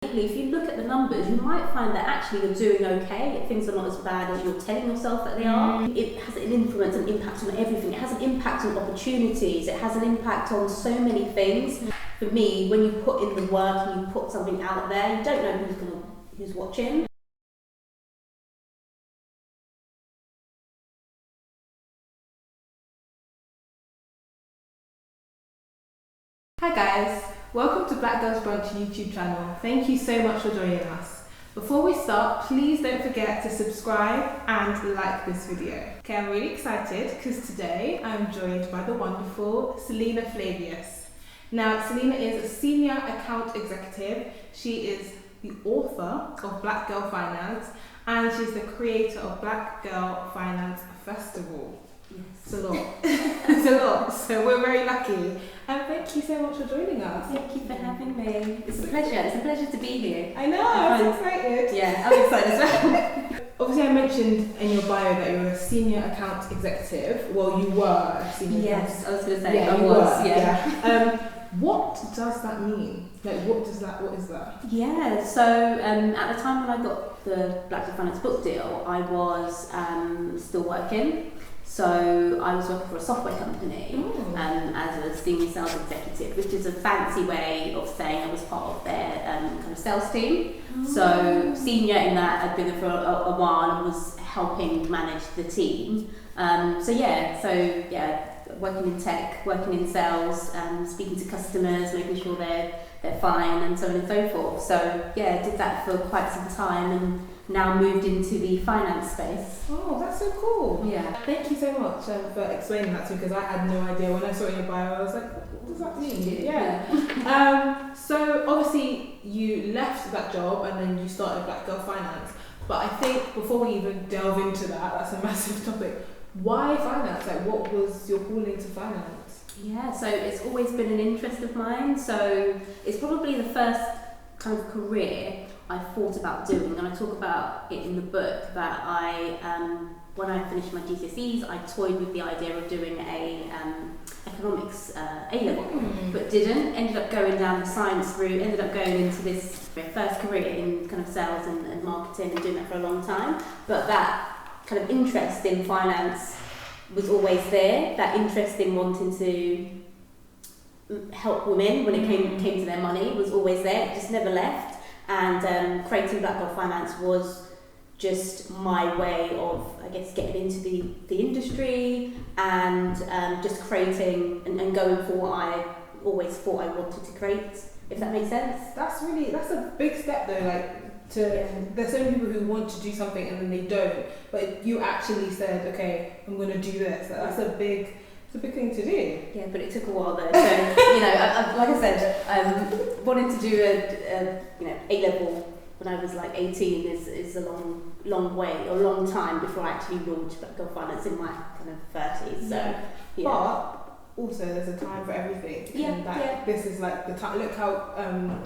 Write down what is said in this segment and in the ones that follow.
equally, if you look at the numbers, you might find that actually you're doing okay. Things are not as bad as you're telling yourself that they are. It has an influence and impact on everything. It has an impact on opportunities. It has an impact on so many things. For me, when you put in the work and you put something out there, you don't know who's watching. Hi guys, welcome to Black Girls Brunch YouTube channel. Thank you so much for joining us. Before we start, please don't forget to subscribe and like this video. Okay, I'm really excited because today I'm joined by the wonderful Selina Flavius. Now, Selina is a senior account executive. She is the author of Black Girl Finance and she's the creator of Black Girl Finance Festival. Yes. It's a lot. It's a lot. So we're very lucky. And thank you so much for joining us. Thank you for having me. It's a pleasure. It's a pleasure to be here. I know, I'm excited. Yeah, I'm excited as well. Obviously, I mentioned in your bio that you're a senior account executive. Well, you were a senior Yes, I was going to say yeah, I was. Yeah. What does that mean? Like, what is that? Yeah, so at the time when I got the Black Girl Finance book deal, I was still working. So I was working for a software company as a senior sales executive, which is a fancy way of saying I was part of their kind of sales team. So senior in that, I'd been there for a while and was helping manage the team. Working in tech, working in sales, speaking to customers, making sure they're fine and so on and so forth. So yeah, I did that for quite some time and now moved into the finance space. Oh, that's so cool. Yeah. Thank you so much for explaining that to me because I had no idea. When I saw it in your bio, I was like, what does that mean? Yeah. So obviously you left that job and then you started Black Girl Finance. But I think before we even delve into that's a massive topic. Why finance? Like, what was your calling to finance? Yeah, so it's always been an interest of mine. So it's probably the first kind of career I thought about doing, and I talk about it in the book that when I finished my GCSEs, I toyed with the idea of doing a economics A-level, but didn't. Ended up going down the science route, ended up going into this first career in kind of sales and marketing and doing that for a long time. But that kind of interest in finance was always there, that interest in wanting to help women when it came to their money was always there, it just never left. And creating Black Girl Finance was just my way of, I guess, getting into the industry and just creating and going for what I always thought I wanted to create, if that makes sense. That's a big step though, there's so many people who want to do something and then they don't, but you actually said, okay, I'm going to do this. That's a big thing to do. Yeah, but it took a while though. So I like I said, wanting to do a A-level when I was like 18 is a long time before I actually launched Black Girl Finance in my kind of 30s. So yeah. But also there's a time for everything. This is like the time. Look how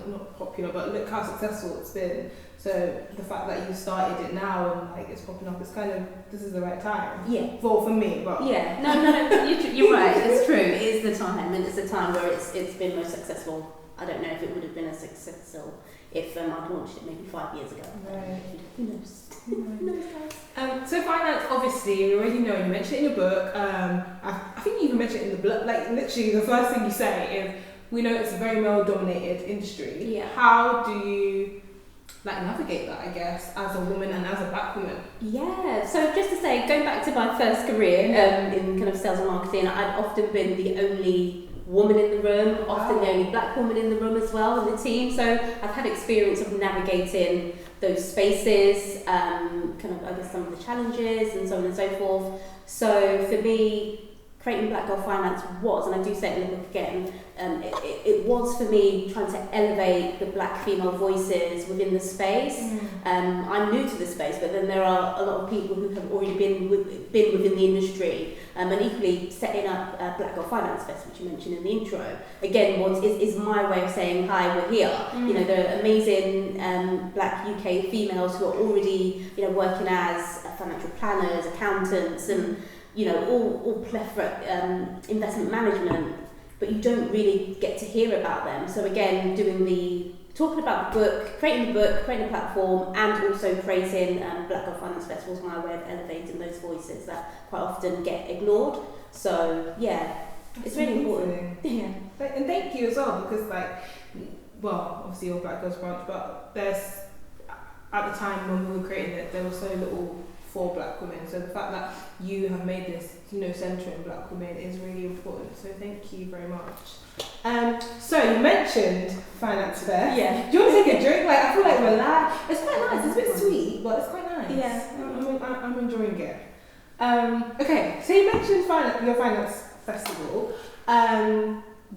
not popular, but look how successful it's been. So the fact that you started it now and like it's popping up, it's kind of, this is the right time. Yeah. For me, but yeah. No, you're right. It's true. It is the time, and it's the time where it's been most successful. I don't know if it would have been as successful if I'd launched it maybe 5 years ago. Right. Who knows? Who knows, guys? So finance, obviously, you already know. You mentioned it in your book. I think you even mentioned it in the book. Like literally, the first thing you say is, we know it's a very male-dominated industry. Yeah. How do you navigate that, I guess, as a woman and as a Black woman? Yeah, so just to say, going back to my first career in kind of sales and marketing, I'd often been the only woman in the room, often the only Black woman in the room as well in the team. So I've had experience of navigating those spaces, kind of, I guess, some of the challenges and so on and so forth. So for me, creating Black Girl Finance was, and I do say it in the book again, it was for me trying to elevate the Black female voices within the space. I'm new to the space, but then there are a lot of people who have already been within the industry, and equally setting up Black Girl Finance Fest, which you mentioned in the intro, again is my way of saying, hi, we're here. There are amazing Black UK females who are already working as financial planners, accountants, and all plethora investment management, but you don't really get to hear about them. So again, doing the talking about the book, creating a platform, and also creating Black Girl Finance Festivals, my way of elevating those voices that quite often get ignored. So yeah, it's really important. Yeah. And thank you as well, because obviously you're Black Girls Brunch, but there's, at the time when we were creating it, there was so little for Black women. So the fact that you have made this, centering Black women is really important. So thank you very much. So you mentioned Finance Fair. Yeah. Do you want to take a drink? I feel like we're live. It's quite nice. It's a bit sweet, but it's quite nice. Yeah. I'm enjoying it. Okay, so you mentioned your finance festival.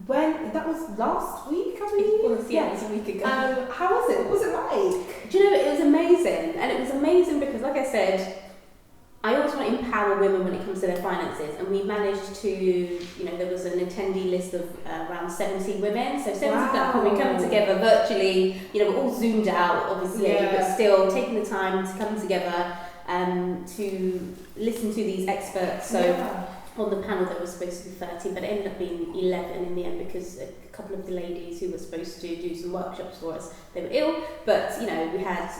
When that was last week, I believe. It was, yeah, it was a week ago. How was it? What was it like? Do you know, it was amazing, and it was amazing because, like I said, I always want to empower women when it comes to their finances, and we managed to, there was an attendee list of around 70 women, so 70 Black women coming together virtually, we're all zoomed out, obviously, but still taking the time to come together to listen to these experts. So on the panel there was supposed to be 13, but it ended up being 11 in the end because a couple of the ladies who were supposed to do some workshops for us, they were ill, but we had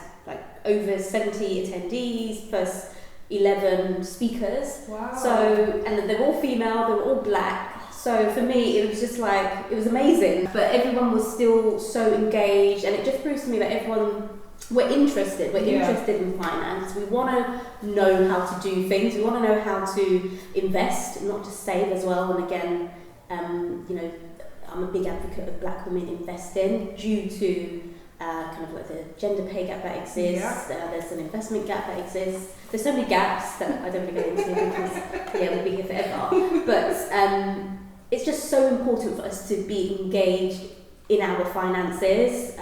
over 70 attendees plus 11 speakers. Wow. So, and they were all female, they were all Black. So for me, it was just it was amazing. But everyone was still so engaged, and it just proves to me that everyone, we're interested in finance. We want to know how to do things. We want to know how to invest, not just save as well. And again, I'm a big advocate of Black women investing due to the gender pay gap that exists. There's an investment gap that exists. There's so many gaps that I don't really go into because we'll be here forever. But it's just so important for us to be engaged in our finances.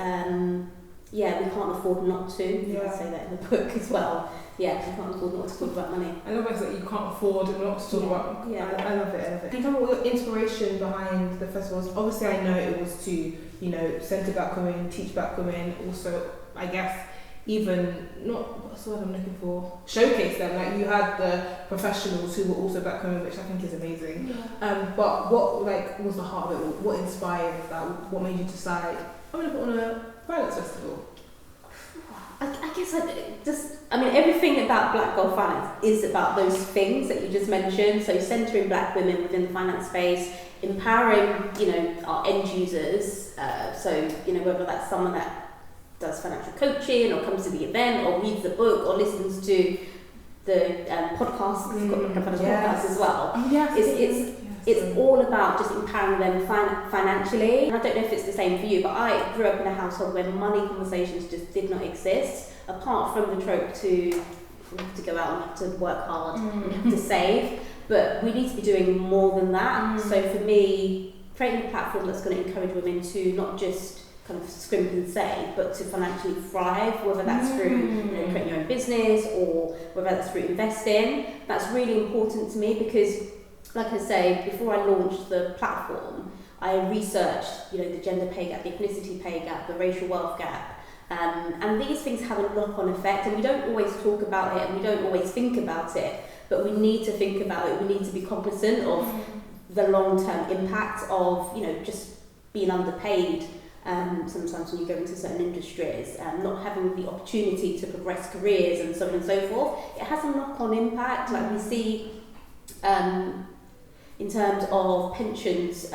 We can't afford not to. I say that in the book as well. Yeah, we can't afford not to talk about money. I love that you can't afford not to talk about. Yeah, I love it. Can you tell me what your inspiration behind the festivals? Obviously, I know it was to centre Black women, teach Black women. Also, I guess even what's the word I'm looking for? Showcase them. You had the professionals who were also Black women, which I think is amazing. Yeah. But what was the heart of it? What inspired that? What made you decide I'm going to put on a finance festival? I guess everything about Black Girl Finance is about those things that you just mentioned. So centering Black women within the finance space, empowering, our end users. Whether that's someone that does financial coaching or comes to the event or reads the book or listens to the podcast, podcast as well. It's all about just empowering them financially. And I don't know if it's the same for you, but I grew up in a household where money conversations just did not exist, apart from the trope to you have to go out and you have to work hard and you have to save. But we need to be doing more than that. So for me, creating a platform that's going to encourage women to not just kind of scrimp and save, but to financially thrive, whether that's through creating your own business or whether that's through investing, that's really important to me because, like I say, before I launched the platform, I researched, the gender pay gap, the ethnicity pay gap, the racial wealth gap, and these things have a knock-on effect, and we don't always talk about it, and we don't always think about it, but we need to think about it. We need to be cognizant of the long-term impact of, just being underpaid. Sometimes when you go into certain industries, not having the opportunity to progress careers and so on and so forth, it has a knock-on impact. Like we see. In terms of pensions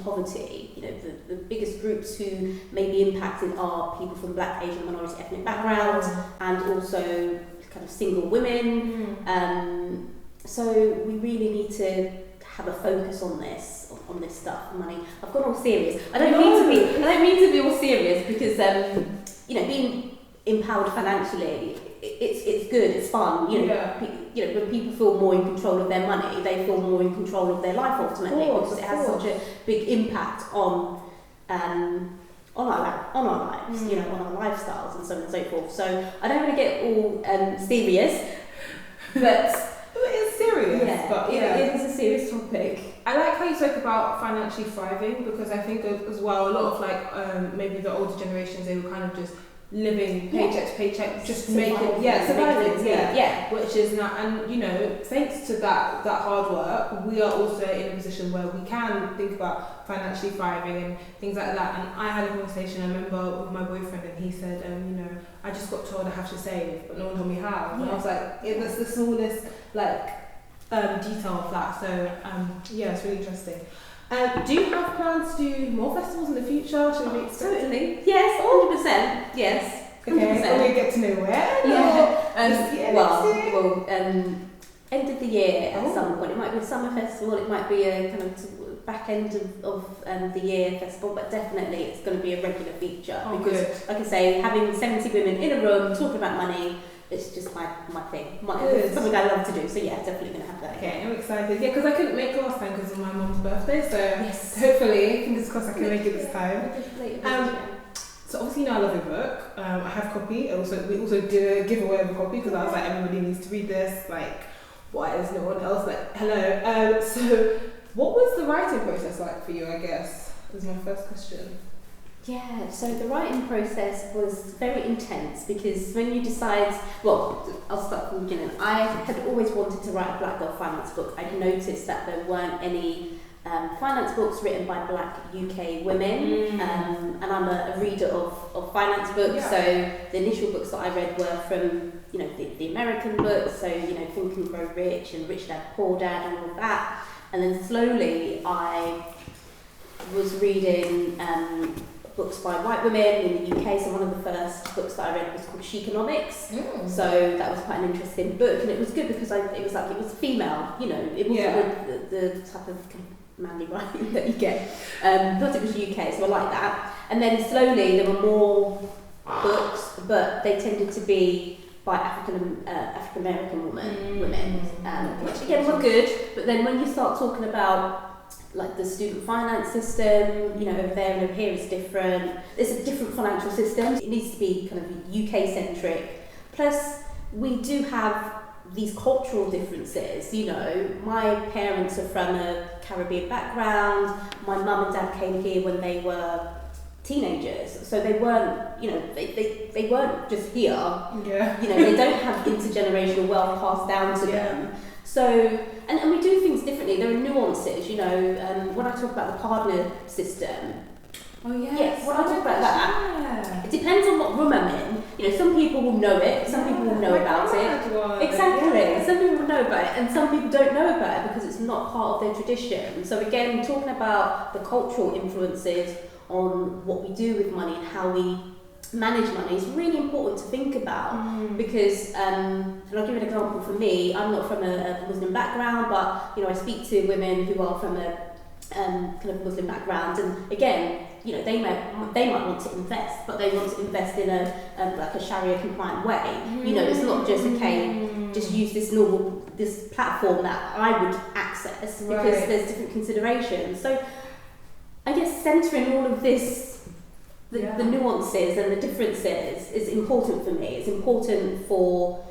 poverty, the biggest groups who may be impacted are people from Black, Asian, minority ethnic backgrounds, and also kind of single women. So we really need to have a focus on this stuff, money. I've got all serious. I don't mean to be all serious because being empowered financially, it's good, it's fun. When people feel more in control of their money, they feel more in control of their life ultimately, because it has such a big impact on our lives, on our lifestyles and so on and so forth. So I don't want to get all serious, but it is serious. But it is a serious topic. I like how you spoke about financially thriving, because I think as well a lot of maybe the older generations, they were kind of just living paycheck to paycheck, just Surviving, surviving, yeah. Which is not, and you know, thanks to that hard work, we are also in a position where we can think about financially thriving and things like that. And I had a conversation, I remember, with my boyfriend, and he said, you know, I just got told I have to save, but no one told me how. And I was like, that's the smallest detail of that. So it's really interesting. Do you have plans to do more festivals in the future? Should we expect? Totally. Yes, 100%. Yes. 100%. Okay. And we get to know where? End of the year at some point. It might be a summer festival. It might be a kind of back end of the year festival. But definitely, it's going to be a regular feature because, like I say, having 70 women in a room talking about money. It's just my thing. It's something I love to do. So yeah, definitely going to have that. Okay, I'm excited. Yeah, because I couldn't make last time because of my mum's birthday. So hopefully, fingers crossed, I can make it this time. So obviously, you know I love your book. I have a copy. We also did a giveaway of a copy because I was like, everybody needs to read this. Like, why is no one else like? Hello. So what was the writing process like for you? I guess is my first question. Yeah, so the writing process was very intense because when you decide, well, I'll start from the beginning. I had always wanted to write a Black Girl finance book. I'd noticed that there weren't any finance books written by Black UK women, and I'm a reader of finance books. So the initial books that I read were from, you know, the American books, so, you know, Think and Grow Rich and Rich Dad Poor Dad and all of that. And then slowly I was reading books by white women in the UK. So one of the first books that I read was called Sheconomics. So that was quite an interesting book, and it was good because it was female, you know, it wasn't the type of manly writing that you get. Plus it was UK, so I like that. And then slowly there were more books, but they tended to be by African American women, which again were good. But then when you start talking about like the student finance system, you know, over there and over here is different. It's a different financial system. It needs to be kind of UK centric. Plus, we do have these cultural differences. You know, my parents are from a Caribbean background. My mum and dad came here when they were teenagers, so they weren't, you know, they weren't just here. You know, they don't have intergenerational wealth passed down to them. So, and we do things differently. There are nuances, you know. When I talk about the partner system, when I talk about that, it depends on what room I'm in. You know, some people will know it, some people will know about it. Exactly. Some people will know about it, and some people don't know about it because it's not part of their tradition. So again, talking about the cultural influences on what we do with money and how we manage money is really important to think about because, and I'll give an example for me. I'm not from a Muslim background, but you know, I speak to women who are from a kind of Muslim background, and again, you know, they might want to invest, but they want to invest in a like a Sharia compliant way. You know, it's not just just use this platform that I would access because there's different considerations. So I guess centering all of this. The nuances and the differences is important for me. It's important for,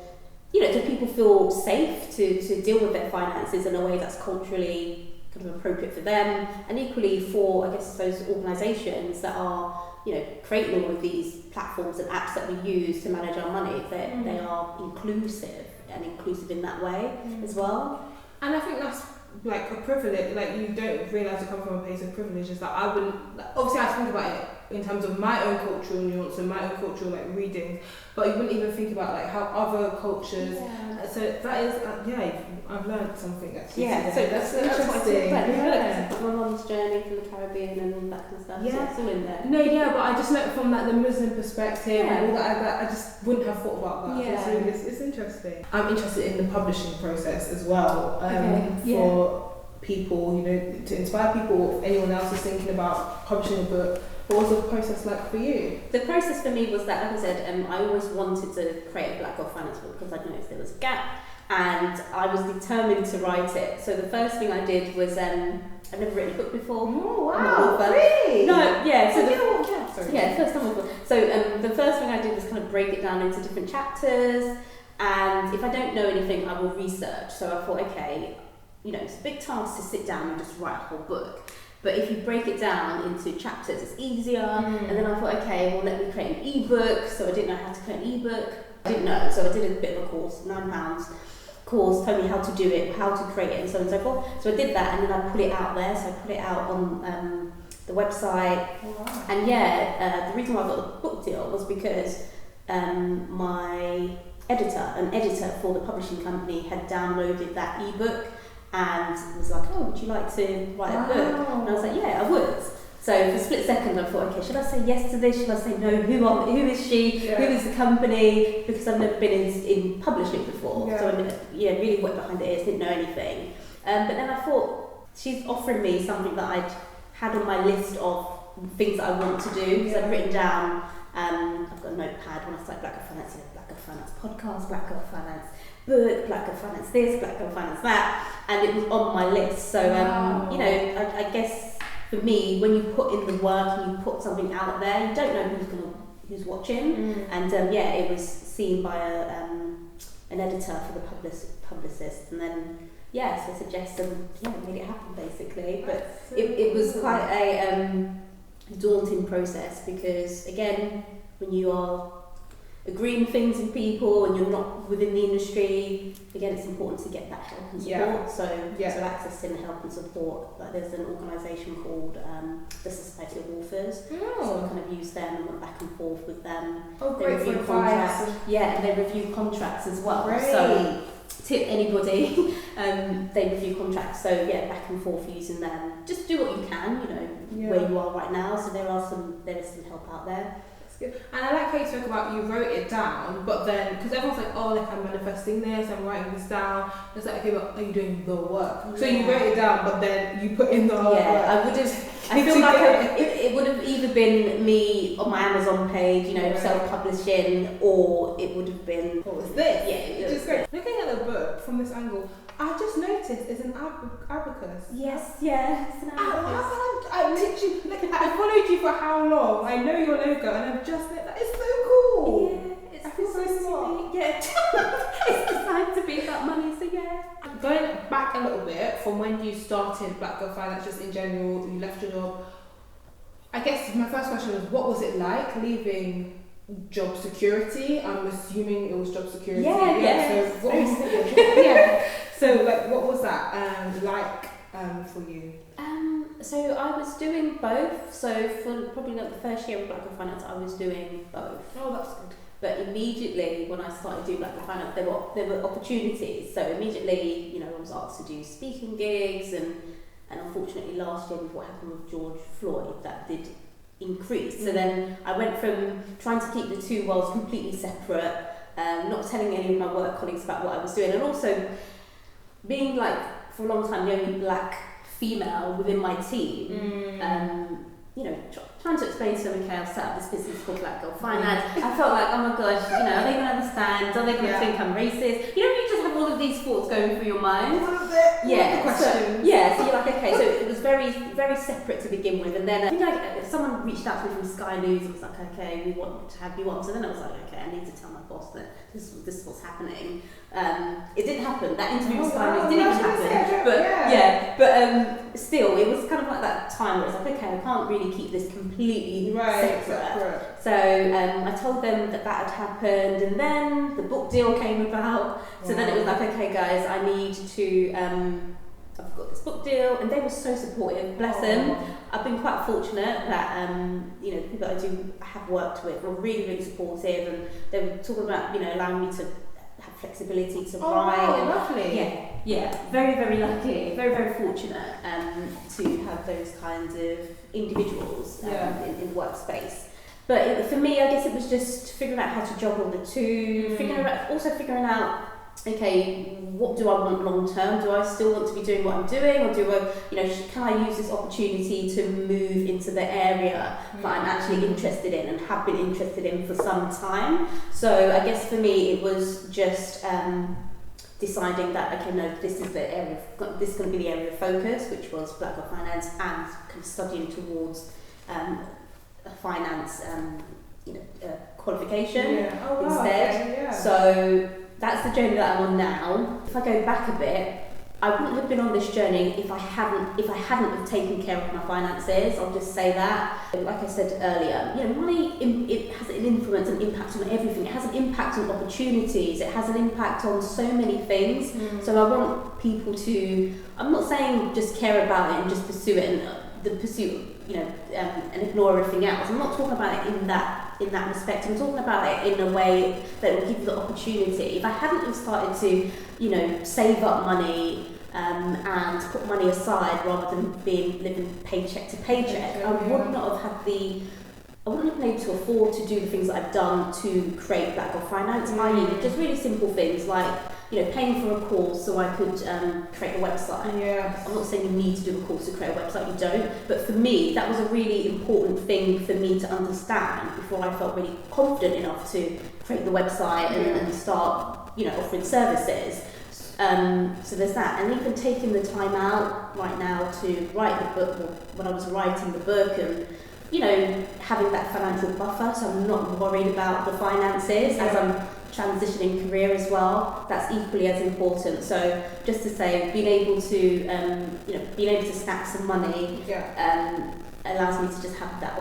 you know, do people feel safe to deal with their finances in a way that's culturally kind of appropriate for them, and equally for, I guess, those organisations that are, you know, creating all of these platforms and apps that we use to manage our money, that they are inclusive in that way as well. And I think that's like a privilege. Like, you don't realise it comes from a place of privilege. Is that I wouldn't, obviously I think about it in terms of my own cultural nuance and my own cultural like reading, but you wouldn't even think about like how other cultures. So that is I've learned something actually. So that's interesting. My mum's journey from the Caribbean and that kind of stuff. So it's all in there. But I just meant from like the Muslim perspective and all that. I just wouldn't have thought about that. So it's interesting. I'm interested in the publishing process as well. For people, you know, to inspire people. If anyone else is thinking about publishing a book, what was the process like for you? The process for me was that, like I said, I always wanted to create a Black Girl finance book because I noticed there was a gap, and I was determined to write it. So the first thing I did was, I've never written a book before. Oh wow! Really? No, first time before. So the first thing I did was kind of break it down into different chapters, and if I don't know anything, I will research. So I thought, okay, you know, it's a big task to sit down and just write a whole book. But if you break it down into chapters, it's easier. And then I thought, okay, well, let me create an ebook. So I didn't know how to create an ebook. I didn't know, so I did a bit of a course, £9 course, told me how to do it, how to create it, and so on and so forth. So I did that, and then I put it out there. So I put it out on the website. Wow. And the reason why I got the book deal was because my an editor for the publishing company, had downloaded that ebook and was like, oh, would you like to write a book? And I was like, yeah, I would. So for a split second I thought, okay, should I say yes to this? Should I say no? Who is she? Yeah. Who is the company? Because I've never been in publishing before. Yeah. So I really went behind the ears, didn't know anything. But then I thought, she's offering me something that I'd had on my list of things that I want to do. Because I've written down, I've got a notepad when I started Black Girl Finance, Black Girl Finance podcast, Black Girl Finance book, Black Girl Finance this, Black Girl Finance that, and it was on my list. So I guess for me, when you put in the work and you put something out there, you don't know who's watching. And it was seen by an editor for the publicist, and then so I suggested made it happen basically. But it was quite a daunting process, because again, when you are agreeing things with people and you're not within the industry, again, it's important to get that help and support. So accessing help and support, like there's an organisation called the Society of Authors. So I kind of use them and went back and forth with them. They review contracts. And they review contracts as well. Great. So tip anybody, they review contracts. So back and forth using them. Just do what you can, where you are right now. So there is some help out there. And I like how you spoke about you wrote it down, but then because everyone's like, oh, like I'm manifesting this, I'm writing this down. It's like, okay, but are you doing the work? So you wrote it down, but then you put in the hard work. I would have. I feel like it would have either been me on my Amazon page, self-publishing, or it would have been. What was this? Yeah, Which is great. Looking at the book from this angle, I just noticed it's an abacus. Yes, it's an abacus. I literally, I followed you for how long? I know your logo, and I've just that is so cool. Yeah, I feel so smart. Yeah, it's designed to be about money. So Going back a little bit from when you started Black Girl Finance, just in general, you left your job. I guess my first question was, what was it like leaving job security? I'm assuming it was job security. So what was that like for you? So I was doing both. So for probably the first year of Black Girl Finance, I was doing both. Oh, that's good. But immediately when I started doing Black Girl Finance, there were opportunities. So immediately, I was asked to do speaking gigs, and unfortunately last year with what happened with George Floyd, that did increase. So then I went from trying to keep the two worlds completely separate, not telling any of my work colleagues about what I was doing, and also being for a long time the only black female within my team. Trying to explain to them, okay, I've set up this business called Black Girl Finance. I felt like, oh my gosh, are they going to understand? Are they going to think I'm racist? You just have all of these thoughts going through your mind. So you're like, okay, so it was very, very separate to begin with. And then I think someone reached out to me from Sky News and was like, okay, we want to have you on. So then I was like, okay, I need to tell my boss that this is what's happening. It didn't happen. That interview with Sky News didn't even happen. But still, it was kind of like that time where it's like, okay, I can't really keep this completely separate. So I told them that had happened, and then the book deal came about. So then it was like, okay, guys, I need to. I've got this book deal, and they were so supportive. Bless them. I've been quite fortunate that the people that I have worked with were really, really supportive, and they were talking about allowing me to have flexibility to write. Wow, lovely. Very, very lucky, very, very fortunate to have those kinds of individuals in the workspace. But for me, I guess it was just figuring out how to juggle the two, figuring out, okay, what do I want long term? Do I still want to be doing what I'm doing, or do I, can I use this opportunity to move into the area that I'm actually interested in and have been interested in for some time? So I guess for me, it was just deciding that, okay, no, this is going to be the area of focus, which was Black Girl Finance, and kind of studying towards a finance, qualification instead. Okay, So that's the journey that I'm on now. If I go back a bit, I wouldn't have been on this journey if I hadn't have taken care of my finances. I'll just say that. Like I said earlier, you know, money it has an influence and impact on everything. It has an impact on opportunities. It has an impact on so many things. So I want people to. I'm not saying just care about it and just pursue it and the pursuit, you know, and ignore everything else. I'm not talking about it in that respect. I'm talking about it in a way that will give you the opportunity. If I hadn't have started to, you know, save up money and put money aside rather than living paycheck to paycheck, I would not have had I wouldn't have been able to afford to do the things that I've done to create Black Girl Finance, i.e. just really simple things like, you know, paying for a course so I could create a website. Yes. I'm not saying you need to do a course to create a website, you don't, but for me that was a really important thing for me to understand before I felt really confident enough to create the website and start, you know, offering services. So there's that, and even taking the time out right now to write the book, when I was writing the book, and you know, having that financial buffer, so I'm not worried about the finances as I'm transitioning career as well. That's equally as important. So just to say, being able to stack some money allows me to just have that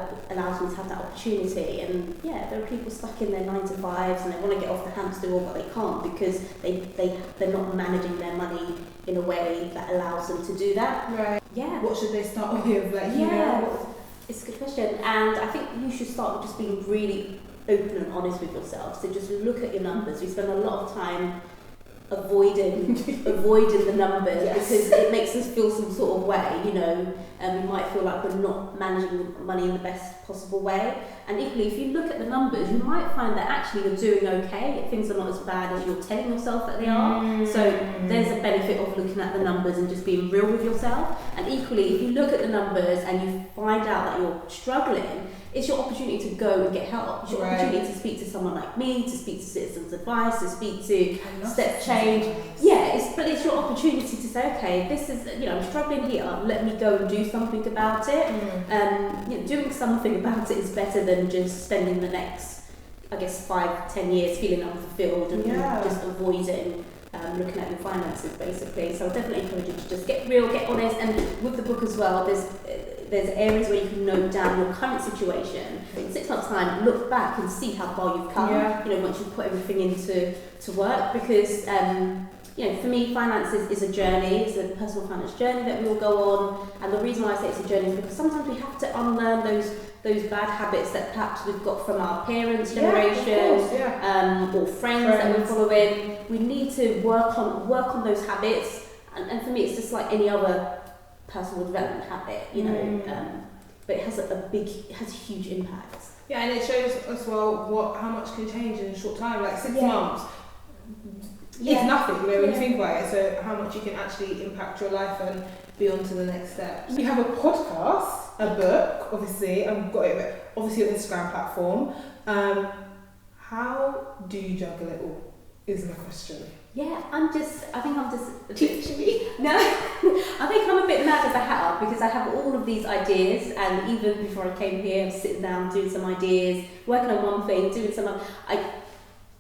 opportunity. And yeah, there are people stuck in their 9 to 5s and they want to get off the hamster wheel, but they can't because they're not managing their money in a way that allows them to do that. Right. Yeah. What should they start with? Like, you know? It's a good question, and I think you should start with just being really open and honest with yourself. So just look at your numbers. We spend a lot of time avoiding the numbers because it makes us feel some sort of way, you know, and we might feel like we're not managing money in the best possible way. And equally, if you look at the numbers, you might find that actually you're doing okay. Things are not as bad as you're telling yourself that they are. So there's a benefit of looking at the numbers and just being real with yourself. And equally, if you look at the numbers and you find out that you're struggling, it's your opportunity to go and get help. It's your opportunity to speak to someone like me, to speak to Citizens Advice, to speak to Step Change. Yeah, but it's your opportunity to say, okay, this is, you know, I'm struggling here. Let me go and do something about it. You know, doing something about it is better than just spending the next, I guess, 5-10 years feeling unfulfilled and just avoiding looking at your finances, basically. So I definitely encourage you to just get real, get honest, and with the book as well, there's areas where you can note down your current situation. In 6 months' time, look back and see how far you've come. You know, once you've put everything into work, because you know, for me, finances is a journey. It's a personal finance journey that we all go on. And the reason why I say it's a journey is because sometimes we have to unlearn those bad habits that perhaps we've got from our parents' generation, or friends that we're following. We need to work on those habits. And for me, it's just like any other personal development habit, you know. But it has it has a huge impact. Yeah, and it shows as well how much can change in a short time, like 6 months. It's nothing, you know, when you think about it. So how much you can actually impact your life and be on to the next step. You have a podcast, a book, obviously, I've got it, obviously your Instagram platform. How do you juggle it all, is my question. Yeah, I think I'm just teaching me. No, I think I'm a bit mad as a hatter because I have all of these ideas, and even before I came here, I was sitting down doing some ideas, working on one thing, doing some.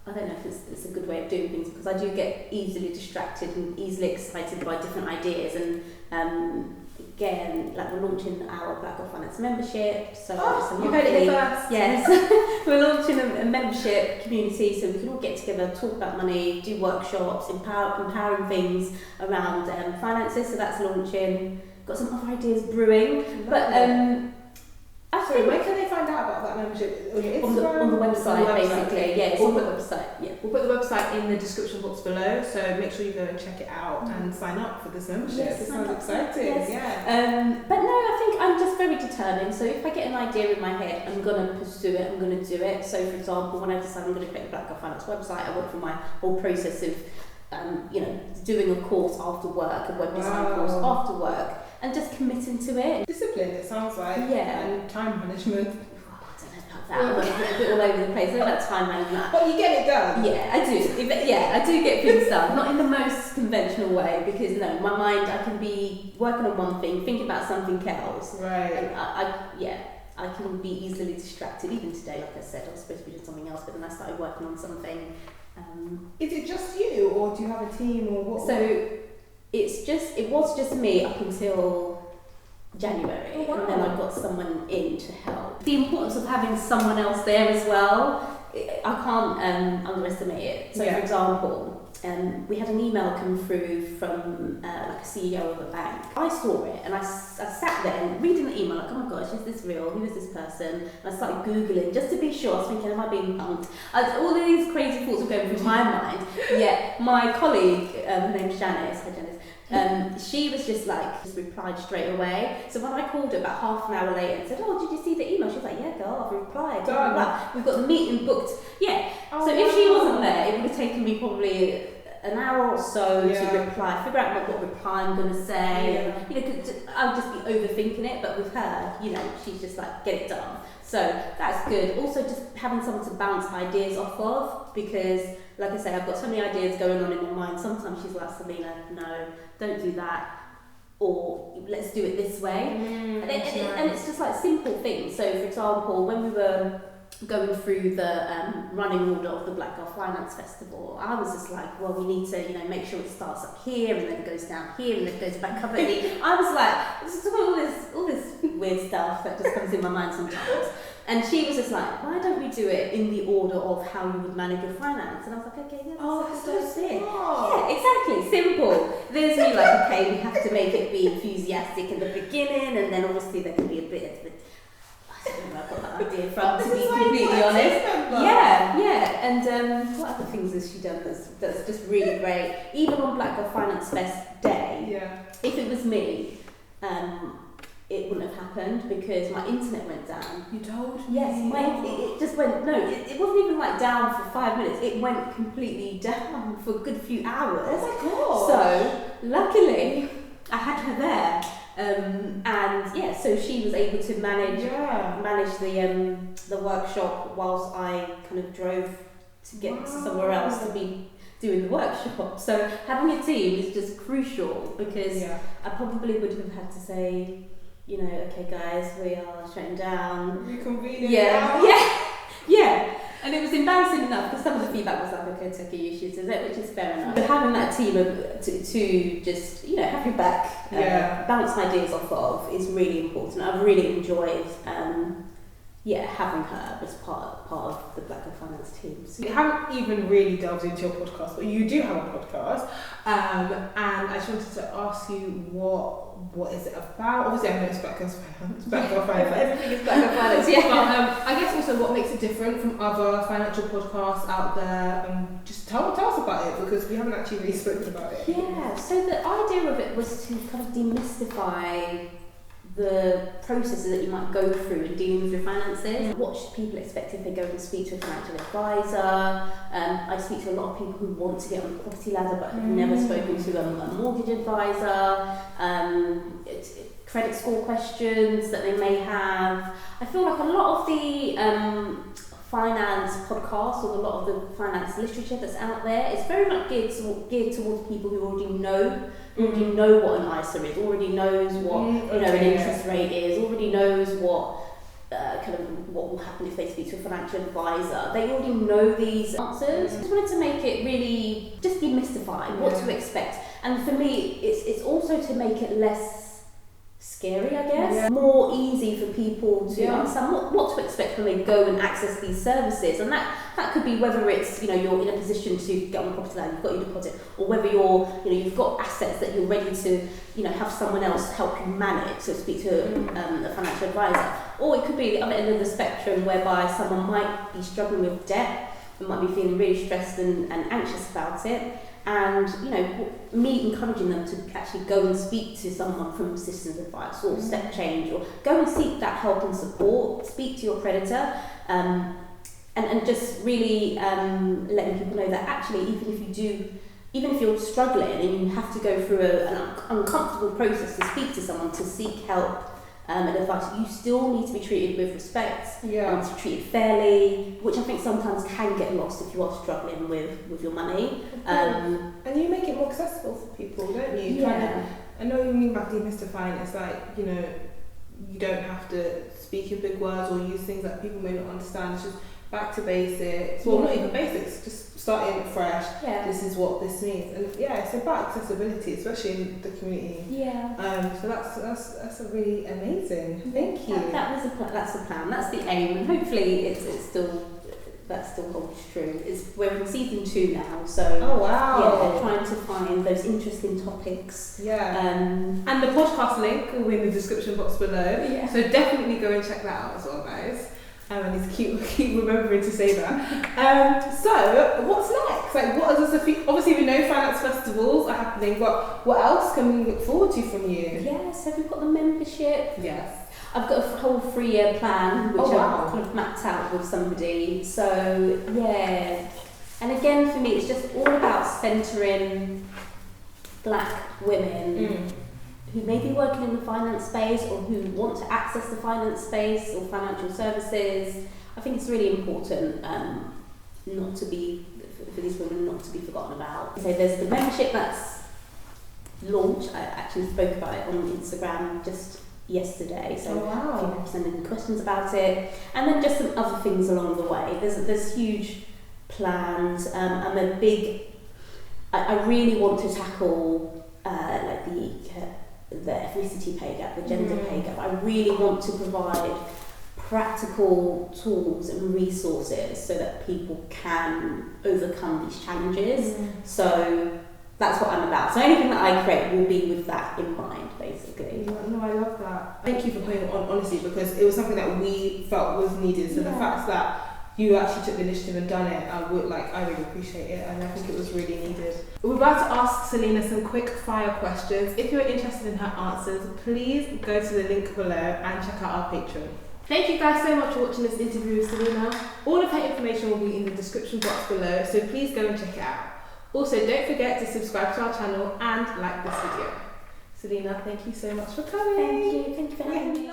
I don't know if it's a good way of doing things, because I do get easily distracted and easily excited by different ideas. And again, like, we're launching our Black Girl Finance membership. So you heard it first. Yes, we're launching a membership community so we can all get together, talk about money, do workshops, empowering things around finances. So that's launching. Got some other ideas brewing, Sorry, where can they find out about that membership? On your Instagram? On the website, basically. Yeah, it's on the website. Yeah. We'll put the website in the description box below, so make sure you go and check it out and sign up for this membership. Yes, it sounds exciting. Yes. But no, I think I'm just very determined. So if I get an idea in my head, I'm going to pursue it, I'm going to do it. So for example, when I decide I'm going to create a Black Girl Finance website, I went through my whole process of doing a course after work, a web design course after work, and just committing to it. Discipline, it sounds like. And time management. I don't know about that. I'm a bit all over the place. I don't know about time management. But you get it done. Yeah, I do. Yeah, I do get things done. Not in the most conventional way, because my mind, I can be working on one thing, thinking about something else. Right. And I can be easily distracted. Even today, like I said, I was supposed to be doing something else, but then I started working on something. Is it just you, or do you have a team, or what? So it was just me up until January, Oh, wow. and then I got someone in to help. The importance of having someone else there as well, I can't underestimate it. So, Yeah. for example, we had an email come through from like a CEO of a bank. I saw it and I sat there and reading the email like, oh my gosh, is this real? Who is this person? And I started Googling just to be sure. I was thinking, am I being punked? All of these crazy thoughts were going through my mind. Yet my colleague, her name's Janice, hi Janice, she was just replied straight away. So when I called her about half an hour later and said, oh, did you see the email? She was like, yeah, girl, I've replied. Blah, blah, blah. We've got the meeting booked. Yeah. Oh, so if she wasn't there, it would have taken me probably an hour or so to reply, figure out what reply I'm going to say. Yeah. You know, I'll just be overthinking it, but with her, you know, she's just like, get it done. So that's good. Also, just having someone to bounce ideas off of, because, like I say, I've got so many ideas going on in my mind. Sometimes she's like, Selina, no, don't do that. Or let's do it this way. And it's just like simple things. So, for example, when we were going through the running order of the Black Girls Finance Festival, I was just like, well, we need to, you know, make sure it starts up here and then it goes down here and then it goes back up here. I was like, this is all this weird stuff that just comes in my mind sometimes. And she was just like, why don't we do it in the order of how you would manage your finance? And I was like, okay, yeah, that's it. Yeah, exactly, simple. There's me like, okay, we have to make it be enthusiastic in the beginning, and then obviously there can be a bit of I don't know where I got that idea from, to be completely honest. Yeah. And what other things has she done that's just really great? Even on Black Girl Finance Fest Day, if it was me, it wouldn't have happened because my internet went down. You told me? Yes, it just went, no, it wasn't even like down for 5 minutes, it went completely down for a good few hours. Oh my god. So, luckily, I had her there. And yeah, so she was able to manage the workshop whilst I kind of drove to get somewhere else to be doing the workshop. So having a team is just crucial, because I probably would have had to say, you know, okay guys, we are shutting down. Reconvening. Yeah. And it was embarrassing enough because some of the feedback was like, okay, take your issues, which is fair enough. But having that team to just, you know, have your back, bounce ideas off of is really important. I've really enjoyed, having her as part of the Black Girl Finance team. So you haven't even really delved into your podcast, but you do have a podcast. And I just wanted to ask you what is it about? Obviously, I know it's Black Girls Finance. Everything is Black Girl Finance, yeah. But I guess also what makes it different from other financial podcasts out there. Just tell us about it, because we haven't actually really spoken about it. Yeah, so the idea of it was to kind of demystify the processes that you might go through in dealing with your finances. What should people expect if they go and speak to a financial advisor? I speak to a lot of people who want to get on the property ladder but have never spoken to a mortgage advisor. Credit score questions that they may have. I feel like a lot of the finance podcasts, or a lot of the finance literature that's out there, is very much geared towards people who already know what an ISA is, already knows what an interest rate is, already knows what what will happen if they speak to a financial advisor. They already know these answers. I just wanted to make it really just demystify what to expect, and for me it's also to make it less scary, I guess. More easy for people to understand what to expect when they go and access these services. And that could be whether it's, you know, you're in a position to get on the property line, you've got your deposit, or whether you've got assets that you're ready to, you know, have someone else help you manage, so speak to a financial advisor. Or it could be the other end of the spectrum, whereby someone might be struggling with debt and might be feeling really stressed and anxious about it. And, you know, me encouraging them to actually go and speak to someone from systems advice or step change, or go and seek that help and support, speak to your creditor, and just really letting people know that actually even if you're struggling and you have to go through an uncomfortable process to speak to someone, to seek help and advice, you still need to be treated with respect and to be treated fairly, which I think sometimes can get lost if you are struggling with your money. And you make it more accessible for people, don't you? I know you mean by demystifying. It's like, you know, you don't have to speak in big words or use things that people may not understand. It's just back to basics. Well, not even basics, just starting fresh. Yeah. This is what this means, and yeah, it's about accessibility, especially in the community. Yeah. So that's a really amazing. Thank you. That's the plan. That's the aim, and hopefully it's still. That still holds true. We're in season 2 now, so oh wow, yeah, trying to find those interesting topics. Yeah, and the podcast link will be in the description box below. Yeah. So definitely go and check that out as well, guys. I need to keep remembering to say that. So what's next? Like, what is this? Obviously, we know finance festivals are happening, but what else can we look forward to from you? Yeah, so we've got the membership. Yes. I've got a whole 3-year plan, which wow. I've kind of mapped out with somebody. So, yeah. And again, for me, it's just all about centering black women who may be working in the finance space or who want to access the finance space or financial services. I think it's really important not to be, for these women not to be forgotten about. So there's the membership that's launched. I actually spoke about it on Instagram just yesterday, so people sending questions about it, and then just some other things along the way. There's huge plans. I really want to tackle like the ethnicity pay gap, the gender pay gap. I really want to provide practical tools and resources so that people can overcome these challenges. So that's what I'm about. So anything that I create will be with that in mind, basically. No, I love that. Thank you for putting it on, honestly, because it was something that we felt was needed. So the fact that you actually took the initiative and done it, I really appreciate it, and I think it was really needed. We're about to ask Selina some quick fire questions. If you're interested in her answers, please go to the link below and check out our Patreon. Thank you guys so much for watching this interview with Selina. All of her information will be in the description box below, so please go and check it out. Also, don't forget to subscribe to our channel and like this video. Selina, thank you so much for coming. Thank you for having me.